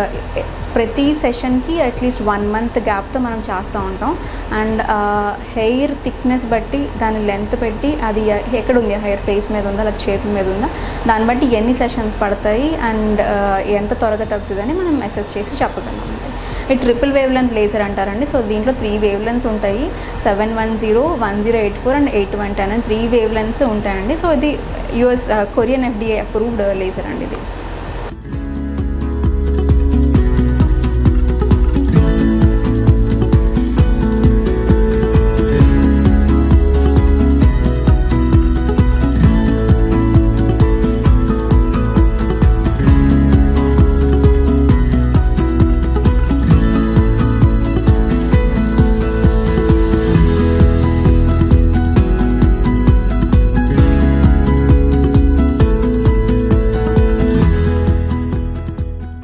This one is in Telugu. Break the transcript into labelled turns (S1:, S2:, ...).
S1: అండ్ ప్రతి సెషన్కి అట్లీస్ట్ 1 month గ్యాప్తో మనం చేస్తూ ఉంటాం. అండ్ హెయిర్ థిక్నెస్ బట్టి దాని లెంత్ పెట్టి అది ఎక్కడ ఉంది హెయిర్, ఫేస్ మీద ఉందా లేదా చేతుల మీద ఉందా, దాన్ని బట్టి ఎన్ని సెషన్స్ పడతాయి అండ్ ఎంత త్వరగా తగ్గుతుందని మనం మెసేజ్ చేసి చెప్పగలం. ఈ ట్రిపుల్ వేవ్ లెంత్ లేజర్ అంటారండి. సో దీంట్లో 3 వేవ్ లెంత్స్ ఉంటాయి, 710, 1084 అండ్ 810 అని 3 వేవ్ లెంత్స్ ఉంటాయండి. సో ఇది US Korean FDA approved laser అండి ఇది.